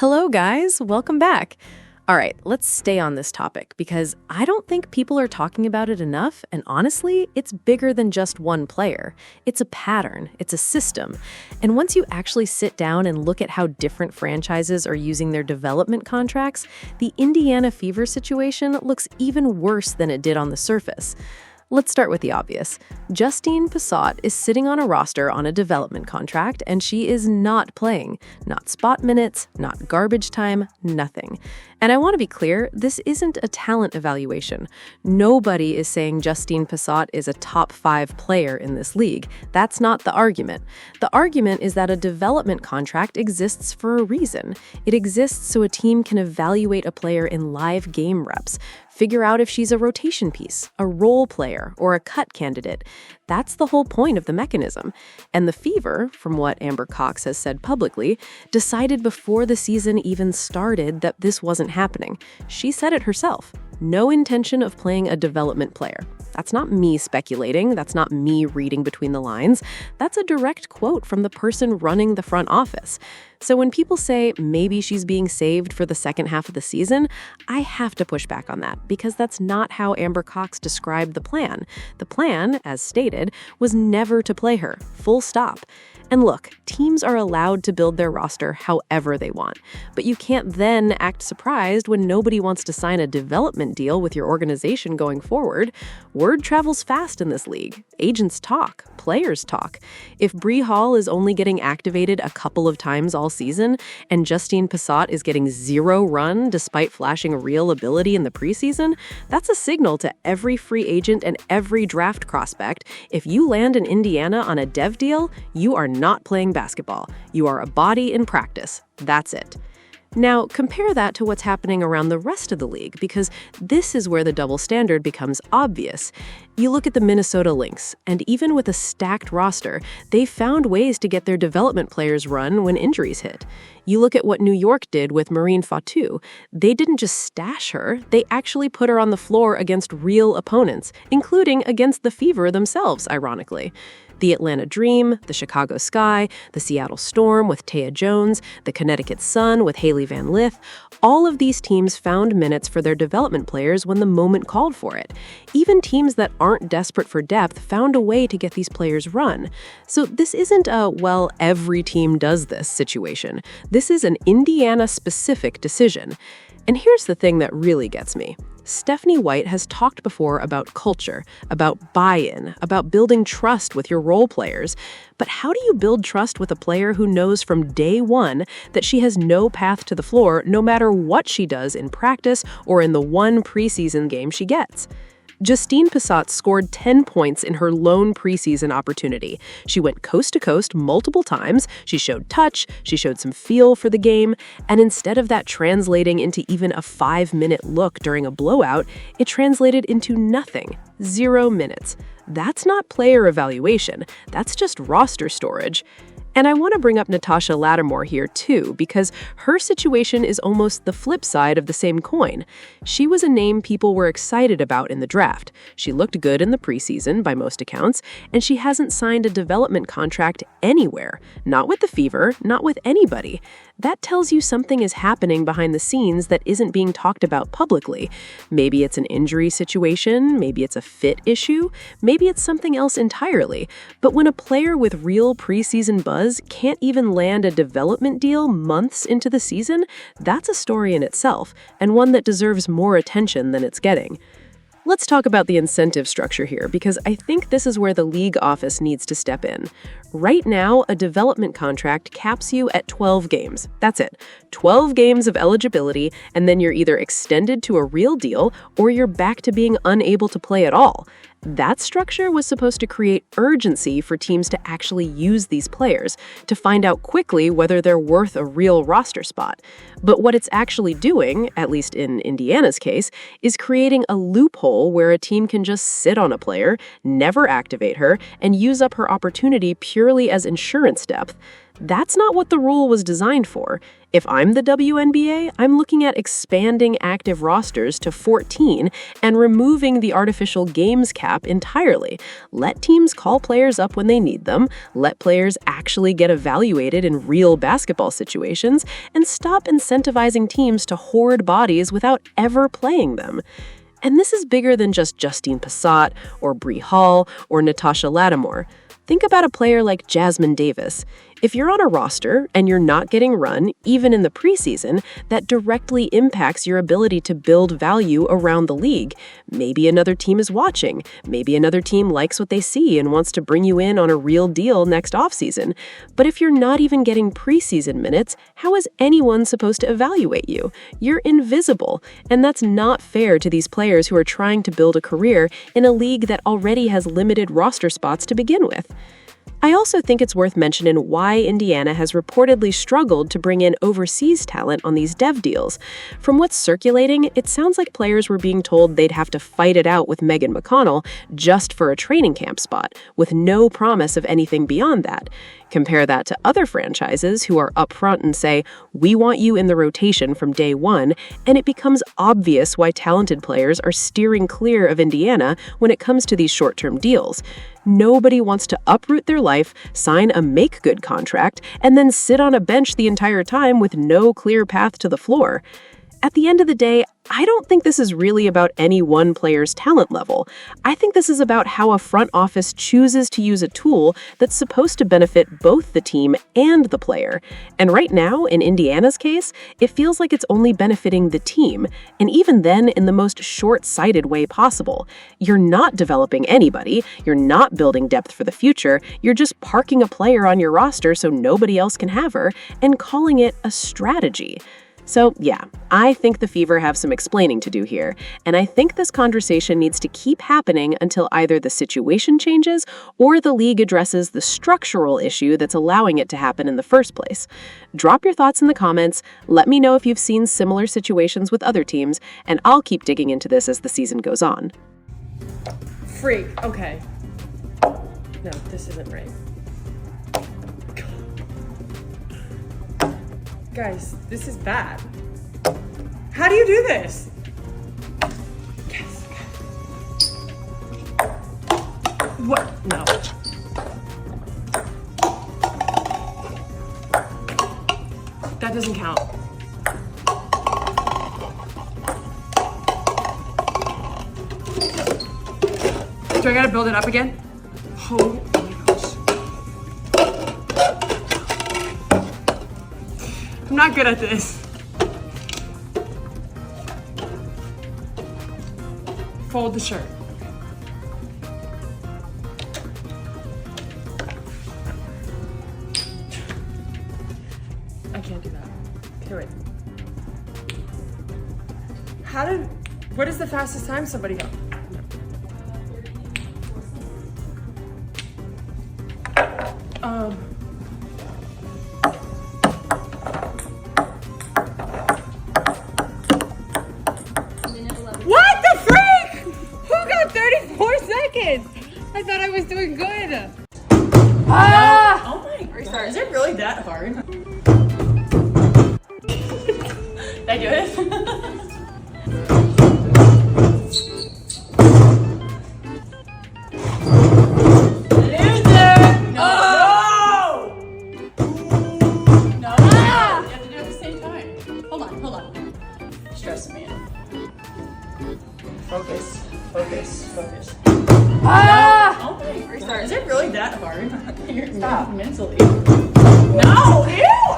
Hello, guys. Welcome back. All right, let's stay on this topic because I don't think people are talking about it enough, and honestly, it's bigger than just one player. It's a pattern, it's a system. And once you actually sit down and look at how different franchises are using their development contracts, the Indiana Fever situation looks even worse than it did on the surface. Let's start with the obvious. Justine Pissott is sitting on a roster on a development contract, and she is not playing. Not spot minutes, not garbage time, nothing. And I want to be clear, this isn't a talent evaluation. Nobody is saying Justine Pissott is a top 5 player in this league. That's not the argument. The argument is that a development contract exists for a reason. It exists so a team can evaluate a player in live game reps, figure out if she's a rotation piece, a role player, or a cut candidate. That's the whole point of the mechanism. And the Fever, from what Amber Cox has said publicly, decided before the season even started that this wasn't happening. She said it herself. No intention of playing a development player. That's not me speculating. That's not me reading between the lines. That's a direct quote from the person running the front office. So when people say maybe she's being saved for the second half of the season, I have to push back on that because that's not how Amber Cox described the plan. The plan, as stated, was never to play her, full stop. And look, teams are allowed to build their roster however they want, but you can't then act surprised when nobody wants to sign a development deal with your organization going forward. Word travels fast in this league. Agents talk, players talk. If Bree Hall is only getting activated a couple of times all season, and Justine Pissott is getting 0 run despite flashing real ability in the preseason, that's a signal to every free agent and every draft prospect. If you land in Indiana on a dev deal, you are not playing basketball. You are a body in practice. That's it. Now, compare that to what's happening around the rest of the league, because this is where the double standard becomes obvious. You look at the Minnesota Lynx, and even with a stacked roster, they found ways to get their development players run when injuries hit. You look at what New York did with Marine Fatou. They didn't just stash her, they actually put her on the floor against real opponents, including against the Fever themselves, ironically. The Atlanta Dream, the Chicago Sky, the Seattle Storm with Taya Jones, the Connecticut Sun with Haley Van Lith, all of these teams found minutes for their development players when the moment called for it. Even teams that aren't desperate for depth found a way to get these players run. So this isn't a, well, every team does this situation. This is an Indiana-specific decision. And here's the thing that really gets me. Stephanie White has talked before about culture, about buy-in, about building trust with your role players. But how do you build trust with a player who knows from day one that she has no path to the floor no matter what she does in practice or in the one preseason game she gets? Justine Pissott scored 10 points in her lone preseason opportunity. She went coast to coast multiple times, she showed touch, she showed some feel for the game, and instead of that translating into even a 5-minute look during a blowout, it translated into nothing, 0 minutes. That's not player evaluation, that's just roster storage. And I want to bring up Natasha Lattimore here too, because her situation is almost the flip side of the same coin. She was a name people were excited about in the draft. She looked good in the preseason by most accounts, and she hasn't signed a development contract anywhere. Not with the Fever, not with anybody. That tells you something is happening behind the scenes that isn't being talked about publicly. Maybe it's an injury situation, maybe it's a fit issue, maybe it's something else entirely. But when a player with real preseason buzz can't even land a development deal months into the season, that's a story in itself, and one that deserves more attention than it's getting. Let's talk about the incentive structure here, because I think this is where the league office needs to step in. Right now, a development contract caps you at 12 games. That's it. 12 games of eligibility, and then you're either extended to a real deal or you're back to being unable to play at all. That structure was supposed to create urgency for teams to actually use these players, to find out quickly whether they're worth a real roster spot. But what it's actually doing, at least in Indiana's case, is creating a loophole where a team can just sit on a player, never activate her, and use up her opportunity purely as insurance depth. That's not what the rule was designed for. If I'm the WNBA, I'm looking at expanding active rosters to 14 and removing the artificial games cap entirely. Let teams call players up when they need them, let players actually get evaluated in real basketball situations, and stop incentivizing teams to hoard bodies without ever playing them. And this is bigger than just Justine Pissott or Bree Hall or Natasha Lattimore. Think about a player like Jasmine Davis. If you're on a roster and you're not getting run, even in the preseason, that directly impacts your ability to build value around the league. Maybe another team is watching. Maybe another team likes what they see and wants to bring you in on a real deal next offseason. But if you're not even getting preseason minutes, how is anyone supposed to evaluate you? You're invisible, and that's not fair to these players who are trying to build a career in a league that already has limited roster spots to begin with. I also think it's worth mentioning why Indiana has reportedly struggled to bring in overseas talent on these dev deals. From what's circulating, it sounds like players were being told they'd have to fight it out with Megan McConnell just for a training camp spot, with no promise of anything beyond that. Compare that to other franchises who are upfront and say, "We want you in the rotation from day one," and it becomes obvious why talented players are steering clear of Indiana when it comes to these short-term deals. Nobody wants to uproot their life, sign a make-good contract, and then sit on a bench the entire time with no clear path to the floor. At the end of the day, I don't think this is really about any one player's talent level. I think this is about how a front office chooses to use a tool that's supposed to benefit both the team and the player. And right now, in Indiana's case, it feels like it's only benefiting the team, and even then in the most short-sighted way possible. You're not developing anybody, you're not building depth for the future, you're just parking a player on your roster so nobody else can have her, and calling it a strategy. So yeah, I think the Fever have some explaining to do here, and I think this conversation needs to keep happening until either the situation changes or the league addresses the structural issue that's allowing it to happen in the first place. Drop your thoughts in the comments, let me know if you've seen similar situations with other teams, and I'll keep digging into this as the season goes on. Freak, okay. No, this isn't right. Guys, this is bad. How do you do this? Yes. What? No. That doesn't count. Do I gotta build it up again? Oh my gosh. I'm not good at this. Fold the shirt. I can't do that. Okay, wait. What is the fastest time somebody got? What the freak? Who got 34 seconds? I thought I was doing good. Ah! No. Oh my god. Is it really that hard? Did I do it? Focus. Ah! No. Oh my god. Is it really that hard? Stop mentally. No! Ew!